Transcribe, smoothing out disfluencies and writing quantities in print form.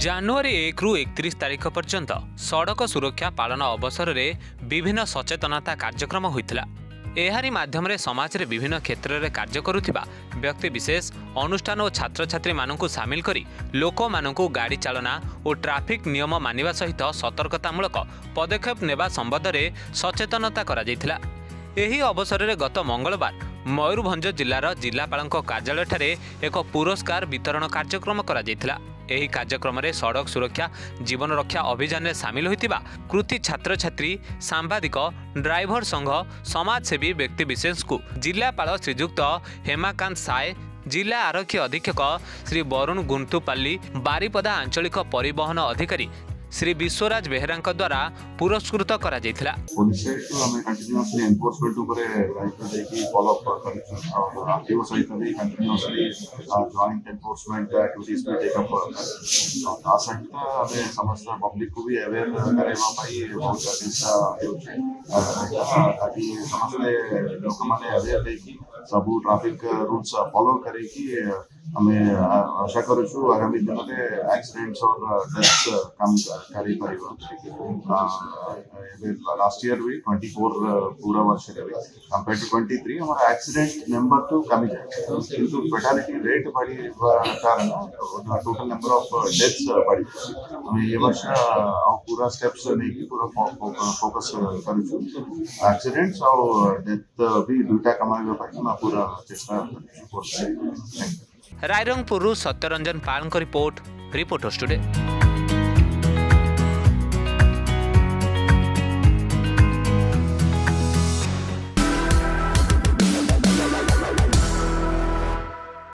ଜାନୁଆରୀ 1 ରୁ 31 ତାରିଖ ପର୍ଯ୍ୟନ୍ତ ସଡ଼କ ସୁରକ୍ଷା ପାଳନ ଅବସରରେ ବିଭିନ୍ନ ସଚେତନତା କାର୍ଯ୍ୟକ୍ରମ ହୋଇଥିଲା। ଏହାରି ମାଧ୍ୟମରେ ସମାଜରେ ବିଭିନ୍ନ କ୍ଷେତ୍ରରେ କାର୍ଯ୍ୟ କରୁଥିବା ବ୍ୟକ୍ତିବିଶେଷ ଅନୁଷ୍ଠାନ ଓ ଛାତ୍ରଛାତ୍ରୀମାନଙ୍କୁ ସାମିଲ କରି ଲୋକମାନଙ୍କୁ ଗାଡ଼ି ଚାଳନା ଓ ଟ୍ରାଫିକ୍ ନିୟମ ମାନିବା ସହିତ ସତର୍କତାମୂଳକ ପଦକ୍ଷେପ ନେବା ସମ୍ବନ୍ଧରେ ସଚେତନତା କରାଯାଇଥିଲା। ଏହି ଅବସରରେ ଗତ ମଙ୍ଗଳବାର ମୟୂରଭଞ୍ଜ ଜିଲ୍ଲାର ଜିଲ୍ଲାପାଳଙ୍କ କାର୍ଯ୍ୟାଳୟଠାରେ ଏକ ପୁରସ୍କାର ବିତରଣ କାର୍ଯ୍ୟକ୍ରମ କରାଯାଇଥିଲା। ଏହି କାର୍ଯ୍ୟକ୍ରମରେ ସଡ଼କ ସୁରକ୍ଷା ଜୀବନ ରକ୍ଷା ଅଭିଯାନରେ ସାମିଲ ହୋଇଥିବା କୃତି ଛାତ୍ରଛାତ୍ରୀ ସାମ୍ବାଦିକ ଡ୍ରାଇଭର ସଂଘ ସମାଜସେବୀ ବ୍ୟକ୍ତିବିଶେଷଙ୍କୁ ଜିଲ୍ଲାପାଳ ଶ୍ରୀଯୁକ୍ତ ହେମାକାନ୍ତ ସାଏ जिला आरक्षी अधीक्षक श्री वरुण गुंतुपाली बारिपदा आंचलिक परिवहन अधिकारी श्री विश्वराज बेहरा द्वारा पुरस्कृत करा जायथिला। पुलिस तो हमें कंटीन्यूअसली एनफोर्समेंट ऊपर दायित्व देकी फॉलो अप करिछु और आरटीओ सहित भी कंटीन्यूअसली जॉइंट एनफोर्समेंट एक्टिविटीज में टेक अप करता आ सहित हमें समस्त पब्लिक को भी अवेयर करेवा पाई बहुत चेष्टा हेउछि ताकि समस्त लोक माने अवेयर देकी सब ट्रैफिक रूल्स फॉलो करे कि हमें आशा करूँ आगामी दिन में एक्सीडेंट्स और डेथ्स कम लास्ट ईयर भी 24 पूरा वर्ष कंपेयर टू 23 हमारा एक्सीडेंट नंबर तो कमी जाए किंतु फेटालिटी रेट बढ़ी कारण टोटल नंबर ऑफ डेथ्स बढ़ी हमें ये वर्ष पूरा स्टेप्स नहीं पूरा फोकस करूँ एक्सीडेंट्स और डेथ भी दुईटा कमाइबा पूरा चेष्टा करूँ। रायरंगपुर सत्यरंजन पाल रिपोर्ट रिपोर्टर्स टुडे।